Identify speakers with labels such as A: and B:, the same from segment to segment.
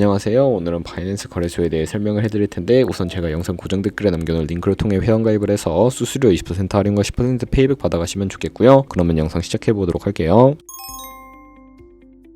A: 안녕하세요. 오늘은 바이낸스 거래소에 대해 설명을 해드릴 텐데 우선 제가 영상 고정 댓글에 남겨놓은 링크를 통해 회원가입을 해서 수수료 20% 할인과 10% 페이백 받아가시면 좋겠고요. 그러면 영상 시작해보도록 할게요.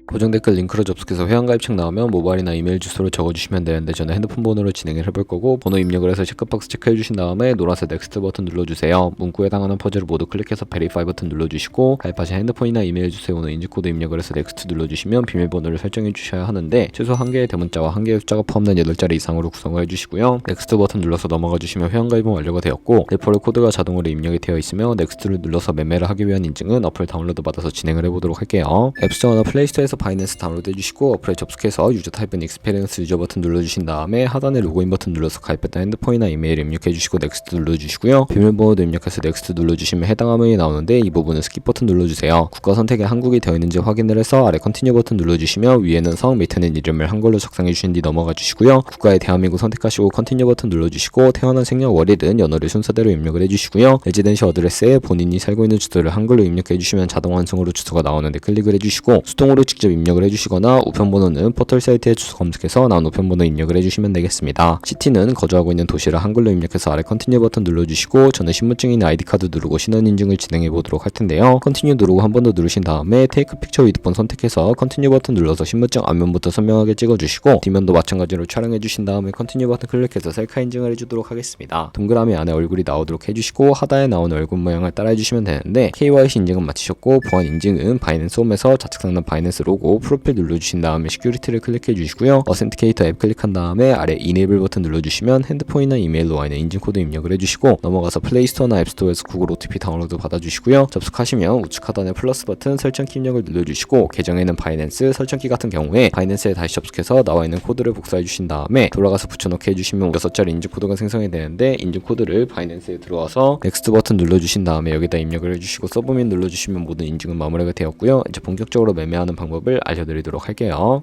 A: 고정 댓글 링크로 접속해서 회원가입창 나오면 모바일이나 이메일 주소를 적어주시면 되는데 저는 핸드폰 번호로 진행을 해볼 거고, 번호 입력을 해서 체크박스 체크해주신 다음에 노란색 넥스트 버튼 눌러주세요. 문구에 해당하는 퍼즐을 모두 클릭해서 베리파이 버튼 눌러주시고, 가입하신 핸드폰이나 이메일 주소에 오는 인증코드 입력을 해서 넥스트 눌러주시면 비밀번호를 설정해 주셔야 하는데, 최소 1개의 대문자와 1개의 숫자가 포함된 8자리 이상으로 구성을 해주시고요. 넥스트 버튼 눌러서 넘어가 주시면 회원가입은 완료가 되었고, 레퍼럴 코드가 자동으로 입력이 되어 있으며 넥스트를 눌러서 매매를 하기 위한 인증은 어플 다운로드 받아서 진행을 해보도록 할게요. 앱스토어나 플레이스토어에서 바이낸스 다운로드 해주시고, 어플에 접속해서 유저 타입은 익스페리언스 유저 버튼 눌러주신 다음에 하단에 로그인 버튼 눌러서 가입했던 핸드폰이나 이메일 입력해주시고 넥스트 눌러주시고요. 비밀번호도 입력해서 넥스트 눌러주시면 해당 화면이 나오는데, 이 부분은 스킵 버튼 눌러주세요. 국가 선택에 한국이 되어 있는지 확인을 해서 아래 컨티뉴 버튼 눌러주시면 위에는 성, 밑에는 이름을 한글로 작성해 주신 뒤 넘어가 주시고요. 국가에 대한민국 선택하시고 컨티뉴 버튼 눌러주시고, 태어난 생년 월일은 연월일 순서대로 입력을 해주시고요. 레지던시 어드레스에 본인이 살고 있는 주소를 한글로 입력해 주시면 자동 완성으로 주소가 나오는데 클릭을 해주시고, 수동으로 직접 입력을 해주시거나 우편번호는 포털 사이트에 주소 검색해서 나온 우편번호 입력을 해주시면 되겠습니다. 시티는 거주하고 있는 도시를 한글로 입력해서 아래 컨티뉴 버튼 눌러주시고, 저는 신분증이나 아이디카드 누르고 신원 인증을 진행해 보도록 할 텐데요. 컨티뉴 누르고 한 번 더 누르신 다음에 테이크 픽처 위드 폰 선택해서 컨티뉴 버튼 눌러서 신분증 앞면부터 선명하게 찍어주시고, 뒷면도 마찬가지로 촬영해 주신 다음에 컨티뉴 버튼 클릭해서 셀카 인증을 해주도록 하겠습니다. 동그라미 안에 얼굴이 나오도록 해주시고, 하단에 나오는 얼굴 모양을 따라해 주시면 되는데, KYC 인증은 마치셨고 보안 인증은 바이낸스 홈에서 좌측 상단 바이낸스 로고 프로필 눌러주신 다음에 시큐리티를 클릭해 주시고요. 어센티케이터 앱 클릭한 다음에 아래 이네이블 버튼 눌러주시면 핸드폰이나 이메일로 와 있는 인증코드 입력을 해주시고, 넘어가서 플레이스토어나 앱스토어에서 구글 OTP 다운로드 받아주시고요. 접속하시면 우측 하단에 플러스 버튼 설정키 입력을 눌러주시고, 계정에는 바이낸스, 설정키 같은 경우에 바이낸스에 다시 접속해서 나와 있는 코드를 복사해 주신 다음에 돌아가서 붙여넣기 해주시면 6자리 인증코드가 생성이 되는데, 인증코드를 바이낸스에 들어와서 넥스트 버튼 눌러주신 다음에 여기다 입력을 해주시고 서브밋 눌러주시면 모든 인증은 마무리가 되었고요. 이제 본격적으로 매매하는 방법을 알려드리도록 할게요.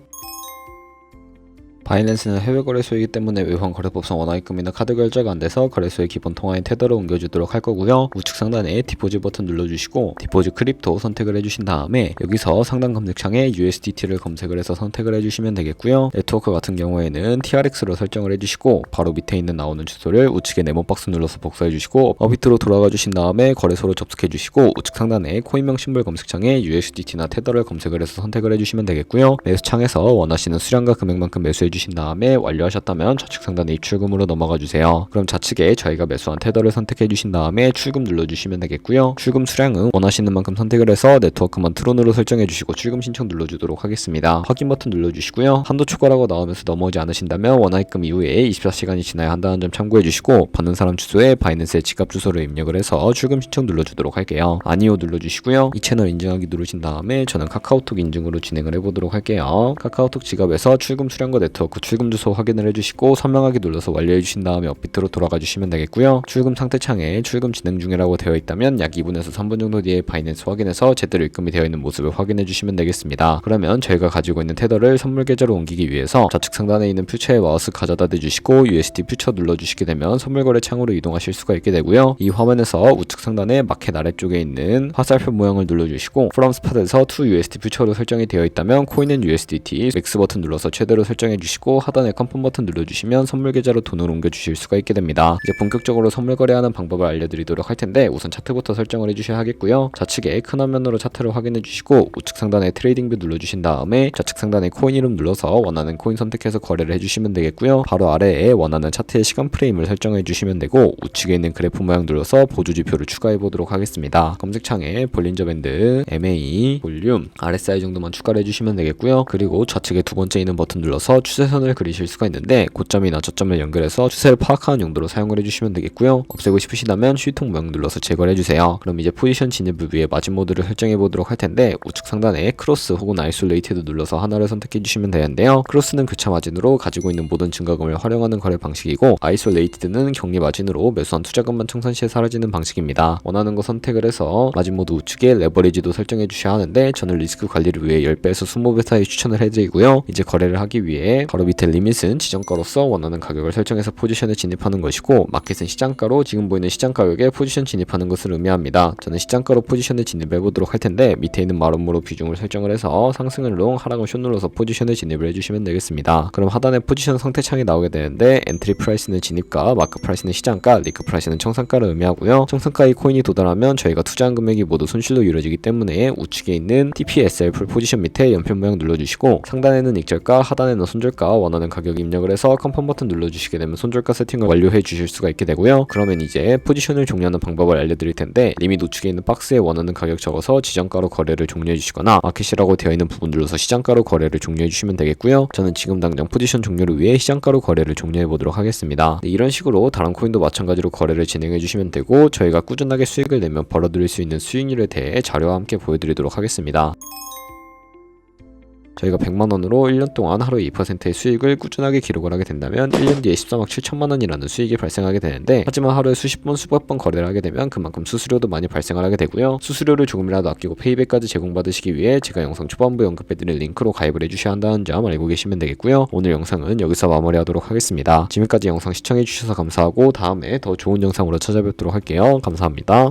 A: 바이낸스는 해외 거래소이기 때문에 외환 거래법상 원화입금이나 카드 결제가 안 돼서 거래소의 기본 통화인 테더를 옮겨주도록 할 거고요. 우측 상단에 디포짓 버튼 눌러주시고 디포짓 크립토 선택을 해주신 다음에 여기서 상단 검색창에 USDT를 검색을 해서 선택을 해주시면 되겠고요. 네트워크 같은 경우에는 TRX로 설정을 해주시고, 바로 밑에 있는 나오는 주소를 우측에 네모박스 눌러서 복사해주시고 어비트로 돌아가 주신 다음에 거래소로 접속해주시고, 우측 상단에 코인명 심볼 검색창에 USDT나 테더를 검색을 해서 선택을 해주시면 되겠고요. 매수창에서 원하시는 수량과 금액만큼 매수해 주신 다음에 완료하셨다면 좌측 상단에 입출금으로 넘어가 주세요. 그럼 좌측에 저희가 매수한 테더를 선택해 주신 다음에 출금 눌러주시면 되겠고요. 출금 수량은 원하시는 만큼 선택을 해서 네트워크만 트론으로 설정해 주시고 출금 신청 눌러주도록 하겠습니다. 확인 버튼 눌러주시고요. 한도 초과라고 나오면서 넘어오지 않으신다면 원화입금 이후에 24시간이 지나야 한다는 점 참고해 주시고, 받는 사람 주소에 바이낸스의 지갑 주소를 입력을 해서 출금 신청 눌러주도록 할게요. 아니요 눌러주시고요. 이 채널 인증하기 누르신 다음에 저는 카카오톡 인증으로 진행을 해보도록 할게요. 카카오톡 지갑에서 출금 수량과 네트워크 출금 주소 확인을 해주시고 선명하게 눌러서 완료해주신 다음에 업비트로 돌아가 주시면 되겠고요. 출금 상태 창에 출금 진행 중이라고 되어 있다면 약 2분에서 3분 정도 뒤에 바이낸스 확인해서 제대로 입금이 되어 있는 모습을 확인해 주시면 되겠습니다. 그러면 저희가 가지고 있는 테더를 선물 계좌로 옮기기 위해서 좌측 상단에 있는 퓨처에 마우스 가져다 대주시고 USD 퓨처 눌러주시게 되면 선물 거래 창으로 이동하실 수가 있게 되고요. 이 화면에서 우측 상단에 마켓 아래쪽에 있는 화살표 모양을 눌러주시고 프롬 스팟에서 to USD 퓨처로 설정이 되어 있다면 코인은 USDT 맥스 버튼 눌러서 최대로 설정해 주시고, 하단에 컨펌 버튼 눌러주시면 선물 계좌로 돈을 옮겨주실 수가 있게 됩니다. 이제 본격적으로 선물 거래하는 방법을 알려드리도록 할 텐데, 우선 차트부터 설정을 해주셔야 하겠고요. 좌측에 큰 화면으로 차트를 확인해 주시고 우측 상단에 트레이딩 뷰 눌러주신 다음에 좌측 상단에 코인 이름 눌러서 원하는 코인 선택해서 거래를 해주시면 되겠고요. 바로 아래에 원하는 차트의 시간 프레임을 설정해 주시면 되고, 우측에 있는 그래프 모양 눌러서 보조 지표를 추가해 보도록 하겠습니다. 검색창에 볼린저 밴드, MA, 볼륨, RSI 정도만 추가를 해주시면 되겠고요. 그리고 좌측에 두 번째 있는 버튼 눌러서 추세선을 그리실 수가 있는데, 고점이나 저점을 연결해서 추세를 파악하는 용도로 사용을 해주시면 되겠고요. 없애고 싶으시다면 휴통 모양 눌러서 제거를 해주세요. 그럼 이제 포지션 진입을 위해 마진 모드를 설정해 보도록 할 텐데, 우측 상단에 크로스 혹은 아이솔레이티드 눌러서 하나를 선택해 주시면 되는데요. 크로스는 교차 마진으로 가지고 있는 모든 증가금을 활용하는 거래 방식이고, 아이솔레이티드는 격리 마진으로 매수한 투자금만 청산 시에 사라지는 방식입니다. 원하는 거 선택을 해서 마진 모드 우측에 레버리지도 설정해 주셔야 하는데, 저는 리스크 관리를 위해 10배에서 20배 사이 추천을 해드리고요. 이제 거래를 하기 위해 바로 밑에 리밋은 지정가로서 원하는 가격을 설정해서 포지션에 진입하는 것이고, 마켓은 시장가로 지금 보이는 시장 가격에 포지션 진입하는 것을 의미합니다. 저는 시장가로 포지션에 진입해 보도록 할 텐데, 밑에 있는 마름모로 비중을 설정을 해서 상승은 롱, 하락은 숏 눌러서 포지션에 진입을 해주시면 되겠습니다. 그럼 하단에 포지션 상태창이 나오게 되는데, 엔트리 프라이스는 진입가, 마크 프라이스는 시장가, 리크 프라이스는 청산가를 의미하고요. 청산가의 코인이 도달하면 저희가 투자한 금액이 모두 손실로 이루어지기 때문에 우측에 있는 TPSL 풀 포지션 밑에 연필 모양 눌러주시고, 상단에는 익절가, 하단에는 손절가 원하는 가격 입력을 해서 컨펌 버튼 눌러주시게 되면 손절가 세팅을 완료해 주실 수가 있게 되고요. 그러면 이제 포지션을 종료하는 방법을 알려드릴 텐데, 리밋 우측에 있는 박스에 원하는 가격 적어서 지정가로 거래를 종료해 주시거나 마켓이라고 되어 있는 부분 눌러서 시장가로 거래를 종료해 주시면 되겠고요. 저는 지금 당장 포지션 종료를 위해 시장가로 거래를 종료해 보도록 하겠습니다. 이런 식으로 다른 코인도 마찬가지로 거래를 진행해 주시면 되고, 저희가 꾸준하게 수익을 내면 벌어들일 수 있는 수익률에 대해 자료와 함께 보여드리도록 하겠습니다. 저희가 100만원으로 1년 동안 하루에 2%의 수익을 꾸준하게 기록을 하게 된다면 1년 뒤에 13억 7천만원이라는 수익이 발생하게 되는데, 하지만 하루에 수십 번 수백 번 거래를 하게 되면 그만큼 수수료도 많이 발생을 하게 되고요. 수수료를 조금이라도 아끼고 페이백까지 제공받으시기 위해 제가 영상 초반부에 언급해드린 링크로 가입을 해주셔야 한다는 점 알고 계시면 되겠고요. 오늘 영상은 여기서 마무리하도록 하겠습니다. 지금까지 영상 시청해주셔서 감사하고, 다음에 더 좋은 영상으로 찾아뵙도록 할게요. 감사합니다.